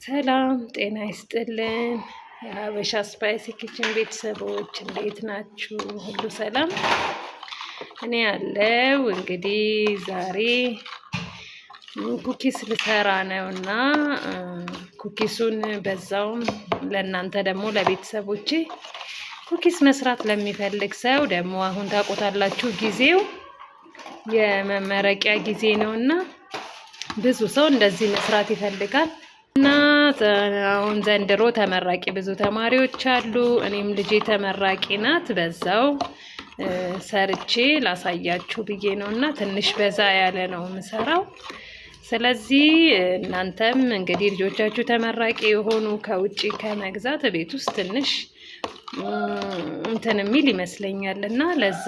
ሰላም ጤና ይስጥልን። የሀበሻ ስፓይሲ ኪችን ቤተሰቦች እንዴት ናችሁ? ሁሉ ሰላም? እኔ ያለው እንግዲህ ዛሬ ኩኪስ ልሰራ ነው እና ኩኪሱን በዛውም ለእናንተ ደግሞ ለቤተሰቦቼ ኩኪስ መስራት ለሚፈልግ ሰው ደግሞ አሁን ታውቁታላችሁ፣ ጊዜው የመመረቂያ ጊዜ ነው እና ብዙ ሰው እንደዚህ መስራት ይፈልጋል እና አሁን ዘንድሮ ተመራቂ ብዙ ተማሪዎች አሉ። እኔም ልጄ ተመራቂ ናት። በዛው ሰርቼ ላሳያችሁ ብዬ ነው እና ትንሽ በዛ ያለ ነው የምሰራው። ስለዚህ እናንተም እንግዲህ ልጆቻችሁ ተመራቂ የሆኑ ከውጪ ከመግዛት ቤት ውስጥ ትንሽ እንትን የሚል ይመስለኛል እና ለዛ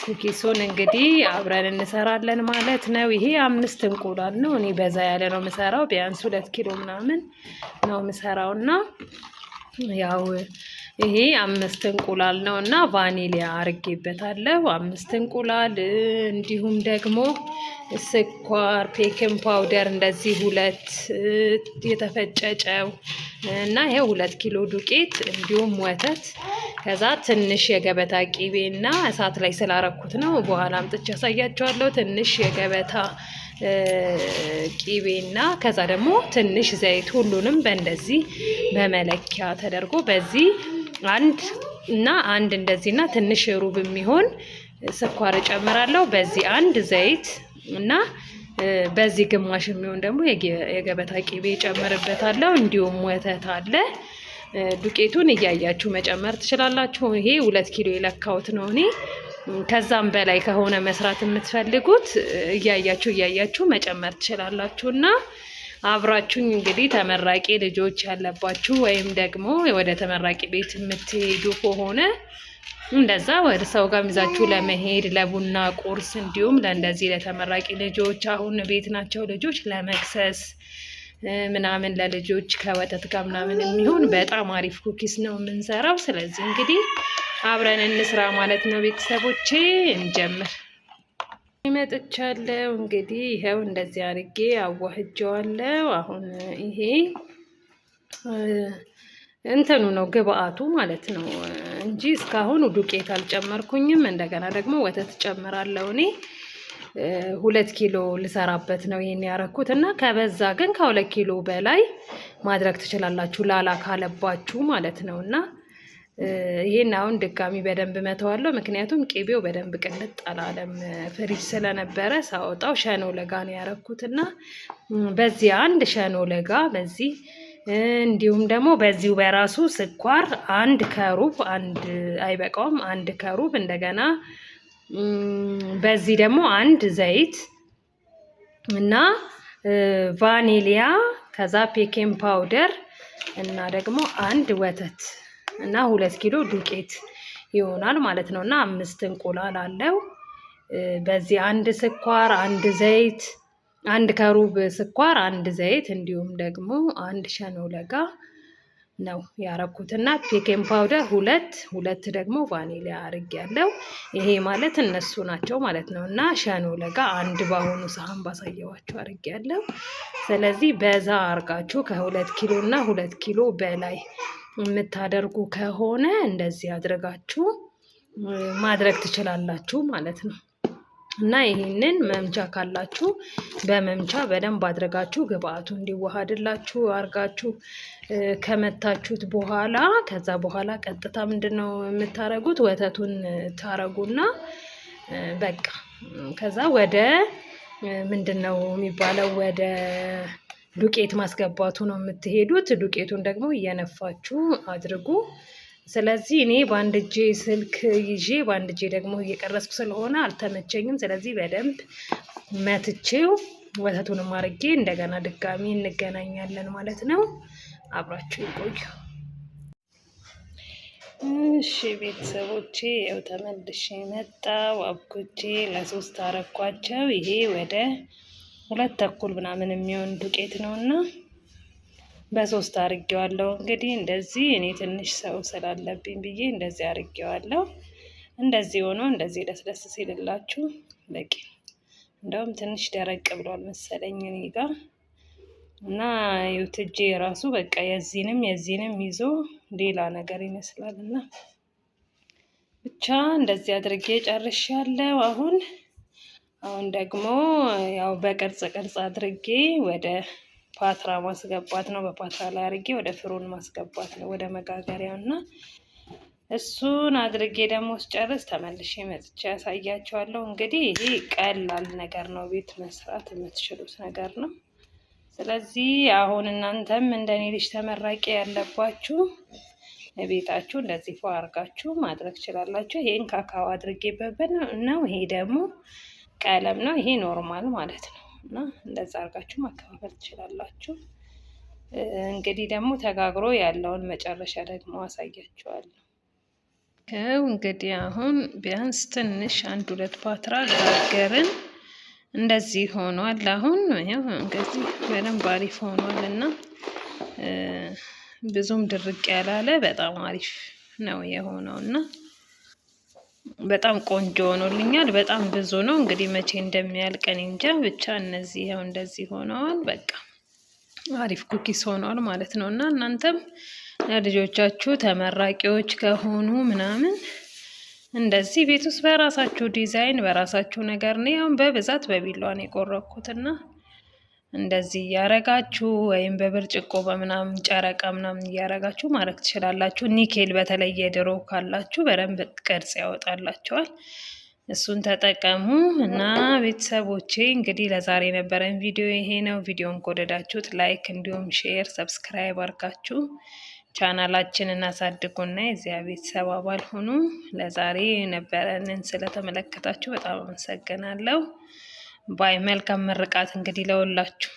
ኩኪሱን እንግዲህ አብረን እንሰራለን ማለት ነው። ይሄ 5 እንቁላል ነው። እኔ በዛ ያለ ነው የምሰራው፣ ቢያንስ 2 ኪሎ ምናምን ነው የምሰራው እና ያው ይሄ 5 እንቁላል ነው እና ቫኒሊያ አርጌበታለሁ። 5 እንቁላል እንዲሁም ደግሞ ስኳር፣ ቤኪንግ ፓውደር እንደዚህ 2 የተፈጨ ጨው እና ይሄ 2 ኪሎ ዱቄት እንዲሁም ወተት፣ ከዛ ትንሽ የገበታ ቂቤ እና እሳት ላይ ስላረኩት ነው፣ በኋላ አምጥቼ ያሳያቸዋለሁ። ትንሽ የገበታ ቂቤና ከዛ ደግሞ ትንሽ ዘይት፣ ሁሉንም በእንደዚህ በመለኪያ ተደርጎ በዚህ አንድ እንደዚህና ትንሽ ሩብ የሚሆን ስኳር እጨምራለሁ። በዚህ አንድ ዘይት እና በዚህ ግማሽ የሚሆን ደግሞ የገበታ ቂቤ እጨምርበታለሁ። እንዲሁም ወተት አለ። ዱቄቱን እያያችሁ መጨመር ትችላላችሁ። ይሄ 2 ኪሎ የለካሁት ነው እኔ። ከዛም በላይ ከሆነ መስራት የምትፈልጉት እያያችሁ መጨመር ትችላላችሁ እና አብራችሁኝ እንግዲህ ተመራቂ ልጆች ያለባችሁ ወይም ደግሞ ወደ ተመራቂ ቤት የምትሄዱ ከሆነ እንደዛ ወደ ሰው ጋር ይዛችሁ ለመሄድ ለቡና ቁርስ፣ እንዲሁም ለእንደዚህ ለተመራቂ ልጆች አሁን ቤት ናቸው ልጆች ለመክሰስ ምናምን ለልጆች ከወተት ጋር ምናምን የሚሆን በጣም አሪፍ ኩኪስ ነው የምንሰራው። ስለዚህ እንግዲህ አብረን እንስራ ማለት ነው ቤተሰቦቼ። እንጀምር። መጥቻለሁ እንግዲህ ይኸው እንደዚህ አርጌ አዋህጀዋለሁ። አሁን ይሄ እንትኑ ነው ግብአቱ ማለት ነው እንጂ እስካሁን ዱቄት አልጨመርኩኝም። እንደገና ደግሞ ወተት ጨምራለሁ እኔ 2 ኪሎ ልሰራበት ነው ይሄን ያረኩት እና ከበዛ ግን ከ2 ኪሎ በላይ ማድረግ ትችላላችሁ ላላ ካለባችሁ ማለት ነው እና ይሄን አሁን ድጋሚ በደንብ መተዋለሁ፣ ምክንያቱም ቂቤው በደንብ ቅልጥ አላለም ፍሪጅ ስለነበረ ሳወጣው። ሸኖ ለጋ ነው ያረኩትና በዚህ አንድ ሸኖ ለጋ በዚህ እንዲሁም ደግሞ በዚሁ በራሱ ስኳር 1 ከሩብ፣ 1 አይበቃውም፣ 1 ከሩብ እንደገና በዚህ ደግሞ 1 ዘይት እና ቫኒሊያ ከዛ ቤኪንግ ፓውደር እና ደግሞ 1 ወተት እና 2 ኪሎ ዱቄት ይሆናል ማለት ነው እና 5 እንቁላል አለው። በዚህ 1 ስኳር፣ 1 ዘይት፣ 1 ከሩብ ስኳር፣ 1 ዘይት እንዲሁም ደግሞ 1 ሸኖ ለጋ ነው ያረኩትና ቤኪንግ ፓውደር 2 ደግሞ ቫኒሊያ አርጌያለሁ። ይሄ ማለት እነሱ ናቸው ማለት ነው እና ሸኖ ለጋ 1 ባሁኑ ሳህን ባሳየዋችሁ አርጌያለሁ። ስለዚህ በዛ አርጋችሁ ከ2 ኪሎ እና 2 ኪሎ በላይ የምታደርጉ ከሆነ እንደዚህ አድርጋችሁ ማድረግ ትችላላችሁ ማለት ነው እና ይሄንን መምቻ ካላችሁ በመምቻ በደንብ አድርጋችሁ ግብአቱ እንዲዋሃድላችሁ አርጋችሁ ከመታችሁት በኋላ ከዛ በኋላ ቀጥታ ምንድነው የምታረጉት? ወተቱን ታረጉና በቃ ከዛ ወደ ምንድነው የሚባለው ወደ ዱቄት ማስገባቱ ነው የምትሄዱት። ዱቄቱን ደግሞ እየነፋችሁ አድርጉ። ስለዚህ እኔ በአንድ እጄ ስልክ ይዤ በአንድ እጄ ደግሞ እየቀረስኩ ስለሆነ አልተመቸኝም። ስለዚህ በደንብ መትቼው ወተቱንም አርጌ እንደገና ድጋሚ እንገናኛለን ማለት ነው። አብራችሁ ይቆዩ። እሺ ቤተሰቦቼ ያው ተመልሼ መጣሁ። አብኩቼ ለ3 አረኳቸው። ይሄ ወደ 2 ተኩል ምናምን የሚሆን ዱቄት ነውና በ3 አርጌዋለሁ። እንግዲህ እንደዚህ እኔ ትንሽ ሰው ስላለብኝ ብዬ እንደዚህ አርጌዋለሁ። እንደዚህ ሆኖ እንደዚህ ለስለስ ሲልላችሁ በቂ። እንደውም ትንሽ ደረቅ ብሏል መሰለኝ እኔ ጋር እና እዩት እጄ ራሱ በቃ የዚህንም ይዞ ሌላ ነገር ይመስላል። እና ብቻ እንደዚህ አድርጌ ጨርሻለሁ። አሁን ደግሞ ያው በቅርጽ አድርጌ ወደ ፓትራ ማስገባት ነው። በፓትራ ላይ አድርጌ ወደ ፍሩን ማስገባት ነው፣ ወደ መጋገሪያው። እና እሱን አድርጌ ደግሞ ስጨርስ ተመልሼ መጥቼ ያሳያቸዋለሁ። እንግዲህ ይሄ ቀላል ነገር ነው፣ ቤት መስራት የምትችሉት ነገር ነው። ስለዚህ አሁን እናንተም እንደኔ ልጅ ተመራቂ ያለባችሁ ቤታችሁ እንደዚህ ፎ አድርጋችሁ ማድረግ ትችላላችሁ። ይሄን ካካው አድርጌበት ነው። ይሄ ደግሞ ቀለም ነው። ይሄ ኖርማል ማለት ነው። እና እንደዛ አድርጋችሁ ማከፋፈል ትችላላችሁ። እንግዲህ ደግሞ ተጋግሮ ያለውን መጨረሻ ደግሞ አሳያችኋለሁ። እንግዲህ አሁን ቢያንስ ትንሽ 1-2 ፓትራ ጋገርን። እንደዚህ ሆኗል። አሁን ያው እንግዲህ በደንብ አሪፍ ሆኗል እና ብዙም ድርቅ ያላለ በጣም አሪፍ ነው የሆነው እና በጣም ቆንጆ ሆኖልኛል። በጣም ብዙ ነው እንግዲህ መቼ እንደሚያልቅ እኔ እንጃ። ብቻ እነዚህ ያው እንደዚህ ሆነዋል። በቃ አሪፍ ኩኪስ ሆነዋል ማለት ነው። እና እናንተም ለልጆቻችሁ ተመራቂዎች ከሆኑ ምናምን እንደዚህ ቤት ውስጥ በራሳችሁ ዲዛይን በራሳችሁ ነገር ነው። ያው በብዛት በቢላዋ ነው የቆረኩትና እንደዚህ እያረጋችሁ ወይም በብርጭቆ በምናምን ጨረቃ ምናምን እያረጋችሁ ማድረግ ትችላላችሁ። ኒኬል በተለየ ድሮ ካላችሁ በደንብ ቅርጽ ያወጣላቸዋል። እሱን ተጠቀሙ። እና ቤተሰቦቼ እንግዲህ ለዛሬ የነበረን ቪዲዮ ይሄ ነው። ቪዲዮን ከወደዳችሁት ላይክ እንዲሁም ሼር፣ ሰብስክራይብ አድርጋችሁ ቻናላችንን አሳድጉና የዚያ ቤተሰብ አባል ሁኑ። ለዛሬ የነበረንን ስለተመለከታችሁ በጣም አመሰግናለሁ። ባይ መልካም ምርቃት እንግዲህ ለሁላችሁ።